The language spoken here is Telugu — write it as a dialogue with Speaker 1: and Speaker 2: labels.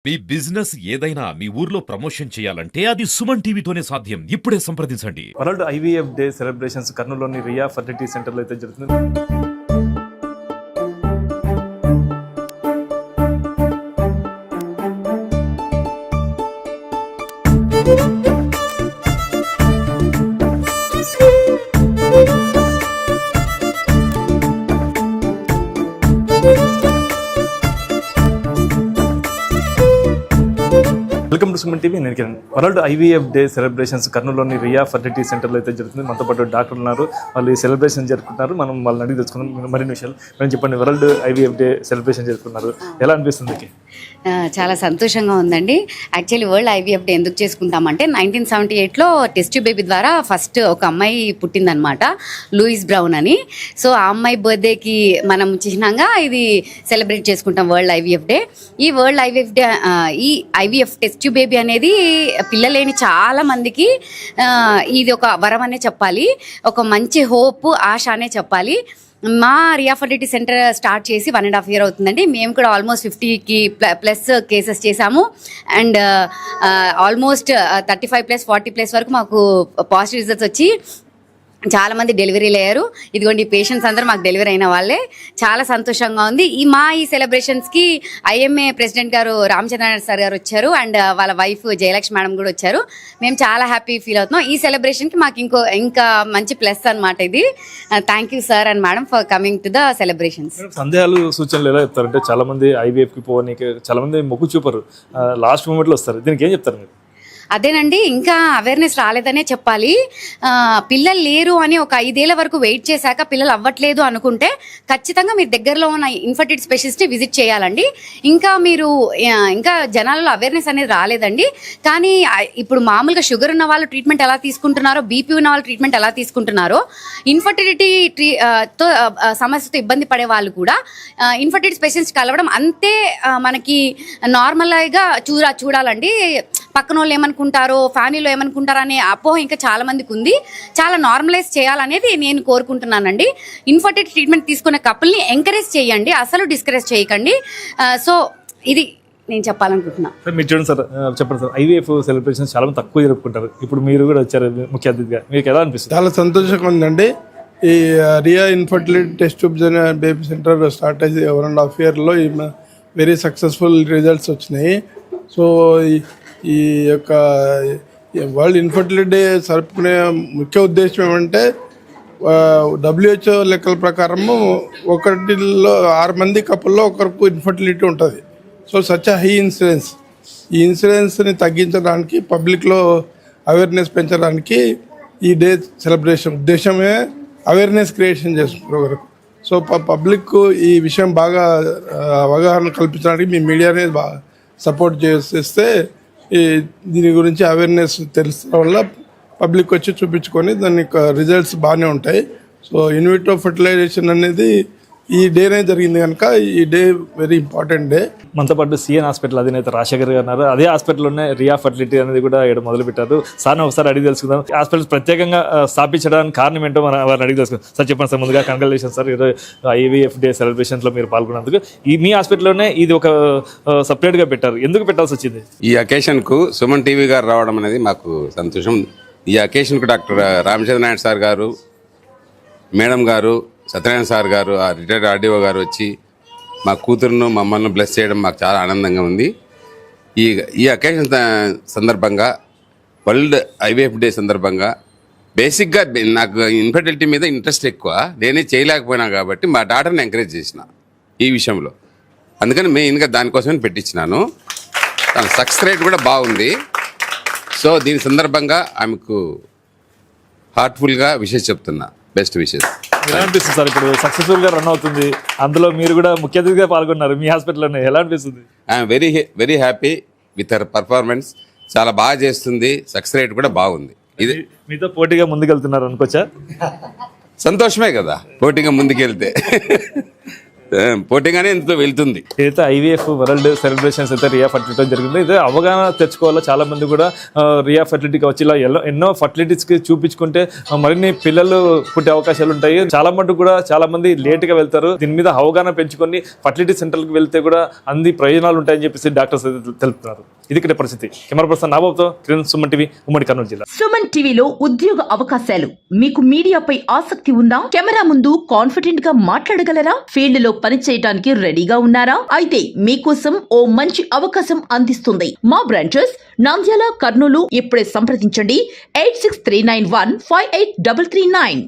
Speaker 1: మీ బిజినెస్ ఏదైనా మీ ఊర్లో ప్రమోషన్ చేయాలంటే అది సుమన్ టీవీతోనే సాధ్యం. ఇప్పుడే సంప్రదించండి.
Speaker 2: వరల్డ్ ఐవీఎఫ్ డే సెలబ్రేషన్స్ కర్నూలులోని రియా ఫర్టిలిటీ సెంటర్లో అయితే జరుగుతుంది. Welcome to Suman TV. నేను Kiran. World IVF day celebrations కర్నూలులోని రియా ఫర్టిలిటీ సెంటర్లో అయితే జరుగుతుంది. మనతో పాటు డాక్టర్ ఉన్నారు, వాళ్ళు ఈ సెలబ్రేషన్ జరుపుకుంటున్నారు. మనం వాళ్ళని అడిగి తెలుసుకుందాం మరిన్ని విషయాలు. మనం చెప్పండి, వరల్డ్ ఐవీఎఫ్ డే సెలబ్రేషన్ జరుపుకున్నారు, ఎలా అనిపిస్తుంది?
Speaker 3: చాలా సంతోషంగా ఉందండి. యాక్చువల్లీ వరల్డ్ ఐవీఎఫ్ డే ఎందుకు చేసుకుంటామంటే 1978లో టెస్ట్ బేబీ ద్వారా ఫస్ట్ ఒక అమ్మాయి పుట్టిందనమాట, లూయిస్ బ్రౌన్ అని. సో ఆ అమ్మాయి బర్త్డేకి మనం చిహ్నంగా ఇది సెలబ్రేట్ చేసుకుంటాం వరల్డ్ ఐవీఎఫ్ డే. ఈ వరల్డ్ ఐవీఎఫ్ డే, ఈ ఐవీఎఫ్ టెస్ట్ బేబీ అనేది పిల్లలేని చాలా మందికి ఇది ఒక వరం అనే చెప్పాలి, ఒక మంచి హోప్, ఆశ అనే చెప్పాలి. మా రియా ఫర్టిలిటీ సెంటర్ స్టార్ట్ చేసి 1.5 year అవుతుందండి. మేము కూడా ఆల్మోస్ట్ 50కి ప్లస్ కేసెస్ చేసాము. అండ్ ఆల్మోస్ట్ 35+ 40+ వరకు మాకు పాజిటివ్ రిజల్ట్స్ వచ్చి చాలామంది డెలివరీలు అయ్యారు. ఇదిగోండి, పేషెంట్స్ అందరూ మాకు డెలివరీ అయిన వాళ్ళే. చాలా సంతోషంగా ఉంది. ఈ సెలబ్రేషన్స్కి ఐఎంఏ ప్రెసిడెంట్ గారు రామచంద్రనారాయణ సార్ గారు వచ్చారు, అండ్ వాళ్ళ వైఫ్ జయలక్ష్మి మేడం కూడా వచ్చారు. మేము చాలా హ్యాపీ ఫీల్ అవుతున్నాం. ఈ సెలబ్రేషన్కి మాకు ఇంకా మంచి ప్లస్ అనమాట ఇది. Thank you sir and madam for coming to the celebrations.
Speaker 2: సందేహాలు, సూచనలు ఎలా చెప్తారంటే చాలా మంది ఐవీఎఫ్కి పోనీకి చాలా మంది మొగ్గు చూపరు, లాస్ట్ మూమెంట్లో వస్తారు. దీనికి ఏం చెప్తారు మీరు?
Speaker 3: అదేనండి, ఇంకా అవేర్నెస్ రాలేదనే చెప్పాలి. పిల్లలు లేరు అని ఒక 5 ఏళ్ల వరకు వెయిట్ చేశాక పిల్లలు అవ్వట్లేదు అనుకుంటే ఖచ్చితంగా మీరు దగ్గరలో ఉన్న ఇన్ఫర్టిలిటీ స్పెషలిస్ట్ని విజిట్ చేయాలండి. ఇంకా జనాలలో అవేర్నెస్ అనేది రాలేదండి. కానీ ఇప్పుడు మామూలుగా షుగర్ ఉన్న వాళ్ళు ట్రీట్మెంట్ ఎలా తీసుకుంటున్నారో, బీపీ ఉన్న వాళ్ళు ట్రీట్మెంట్ ఎలా తీసుకుంటున్నారో, ఇన్ఫర్టిలిటీ తో సమస్యతో ఇబ్బంది పడే వాళ్ళు కూడా ఇన్ఫర్టిలిటీ స్పెషలిస్ట్ కలవడం అంతే మనకి నార్మల్గా చూడాలండి. పక్కన వాళ్ళు ఏమనుకుంటారో, ఫ్యామిలీలో ఏమనుకుంటారో అనే అపోహ ఇంకా చాలా మందికి ఉంది. చాలా నార్మలైజ్ చేయాలనేది నేను కోరుకుంటున్నానండి. ఇన్ఫర్టిలిటీ ట్రీట్మెంట్ తీసుకునే కపుల్ని ఎంకరేజ్ చేయండి, అసలు డిస్కరేజ్ చేయకండి. సో ఇది నేను చెప్పాలనుకుంటున్నా.
Speaker 2: మీరు చూడండి సార్, చెప్పండి సార్, ఐవీఎఫ్ సెలబ్రేషన్ చాలా మంది తక్కువ జరుపుకుంటారు. ఇప్పుడు మీరు కూడా వచ్చారు ముఖ్య అతిథిగా, మీకు ఎలా అనిపిస్తుంది?
Speaker 4: చాలా సంతోషంగా ఉందండి. ఈ రియా ఇన్ఫర్టిలిటీ టెస్ట్ ట్యూబ్స్ అనే బేబీ సెంటర్ స్టార్ట్ అయ్యి 1.5 yearలో వెరీ సక్సెస్ఫుల్ రిజల్ట్స్ వచ్చినాయి. సో ఈ యొక్క వరల్డ్ ఇన్ఫర్టిలిటీ డే జరుపుకునే ముఖ్య ఉద్దేశం ఏమంటే, WHO లెక్కల ప్రకారము 6 మంది కపుల్లో ఒకరికి ఇన్ఫర్టిలిటీ ఉంటుంది. So such high incidence. ఈ ఇన్సిడెన్స్ని తగ్గించడానికి, పబ్లిక్లో అవేర్నెస్ పెంచడానికి ఈ డే సెలబ్రేషన్ ఉద్దేశమే అవేర్నెస్ క్రియేషన్ చేసుకున్నారు. సో పబ్లిక్ ఈ విషయం బాగా అవగాహన కల్పించడానికి మీ మీడియా అనేది బాగా సపోర్ట్ చేస్తే దీని గురించి అవేర్నెస్ తెలుసుకోవడం వల్ల పబ్లిక్ వచ్చి చూపించుకొని దాని రిజల్ట్స్ బాగానే ఉంటాయి. సో ఇన్విట్రో ఫర్టిలైజేషన్ అనేది ఈ డేనే జరిగింది కనుక ఈ డే వెరీ ఇంపార్టెంట్ డే.
Speaker 2: మనతో పాటు సిఎన్ హాస్పిటల్ అధినేత రాజశేఖర్ గారు ఉన్నారు. అదే హాస్పిటల్లోనే రియా ఫర్టిలిటీ అనేది కూడా ఇక్కడ మొదలుపెట్టారు. సార్ని ఒకసారి అడిగి తెలుసుకుందాం, హాస్పిటల్ ప్రత్యేకంగా స్థాపించడానికి కారణం ఏంటో వారిని అడిగి తెలుసుకుందాం. సార్ చెప్పండి సార్, ముందుగా కంగ్రాచులేషన్ సార్, ఈరోజు ఐవీఎఫ్ డే సెలబ్రేషన్లో మీరు పాల్గొన్నందుకు. మీ హాస్పిటల్లోనే ఇది ఒక సపరేట్గా పెట్టారు, ఎందుకు పెట్టాల్సి వచ్చింది?
Speaker 5: ఈ అకేషన్కు సుమన్ టీవీ గారు రావడం అనేది మాకు సంతోషం. ఈ అకేషన్కు డాక్టర్ రామచంద్రనారాయణ సార్ గారు, మేడం గారు, సత్యనారాయణ సార్ గారు, ఆ రిటైర్డ్ ఆర్డీఓ గారు వచ్చి మా కూతురును మమ్మల్ని బ్లెస్ చేయడం మాకు చాలా ఆనందంగా ఉంది. ఈ అకేషన్ సందర్భంగా, వరల్డ్ ఐవీఎఫ్ డే సందర్భంగా, బేసిక్గా నాకు ఇన్ఫర్టిలిటీ మీద ఇంట్రెస్ట్ ఎక్కువ, నేనే చేయలేకపోయినా కాబట్టి మా డాటర్ని ఎంకరేజ్ చేసిన ఈ విషయంలో. అందుకని మెయిన్గా దానికోసమే పెట్టించినాను. తన సక్సెస్ రేట్ కూడా బాగుంది. సో దీని సందర్భంగా ఆమెకు హార్ట్ఫుల్గా విషెస్ చెప్తున్నా, బెస్ట్ విషెస్.
Speaker 2: ఎలా అనిపిస్తుంది సార్, ఇప్పుడు సక్సెస్ఫుల్గా రన్ అవుతుంది, అందులో మీరు కూడా ముఖ్య అతిథిగా పాల్గొన్నారు మీ హాస్పిటల్లోనే, ఎలా అనిపిస్తుంది?
Speaker 5: I'm very happy with her performance. చాలా బాగా చేస్తుంది, సక్సెస్ రేట్ కూడా బాగుంది. ఇది
Speaker 2: మీతో పోటీగా ముందుకెళ్తున్నారు అనుకోవచ్చా?
Speaker 5: సంతోషమే కదా పోటీగా ముందుకెళ్తే. పోటీగానే ఎంతో వెళ్తుంది.
Speaker 2: ఏదైతే ఐవీఎఫ్ వరల్డ్ సెలబ్రేషన్స్ అయితే రియా ఫర్టిలిటీ జరిగిందో ఇదే అవగాహన తెచ్చుకోవాలో చాలా మంది కూడా రియా ఫర్టిలిటీకి వచ్చి ఇలా ఎన్నో ఫర్టిలిటీస్కి చూపించుకుంటే మరిన్ని పిల్లలు పుట్టే అవకాశాలు ఉంటాయి. చాలా మటుకు కూడా చాలా మంది లేట్గా వెళ్తారు. దీని మీద అవగాహన పెంచుకొని ఫర్టిలిటీ సెంటర్కి వెళ్తే కూడా అన్ని ప్రయోజనాలు ఉంటాయని చెప్పేసి డాక్టర్స్ తెలుపుతున్నారు. ఇది ఇక్కడ పరిస్థితి. కెమెరా పర్సన్ నాబాబుతో కిరణ్, సుమన్ టీవీ, ఉమ్మడి కర్నూలు జిల్లా.
Speaker 6: సుమన్ టీవీలో ఉద్యోగ అవకాశాలు. మీకు మీడియాపై ఆసక్తి ఉందా? కెమెరా ముందు కాన్ఫిడెంట్ గా మాట్లాడగలరా? ఫీల్డ్ లో పని చేయడానికి రెడీగా ఉన్నారా? అయితే మీకోసం ఓ మంచి అవకాశం అందిస్తుంది మా బ్రాంచెస్ నంద్యాల, కర్నూలు. ఇప్పుడే సంప్రదించండి 8639158339.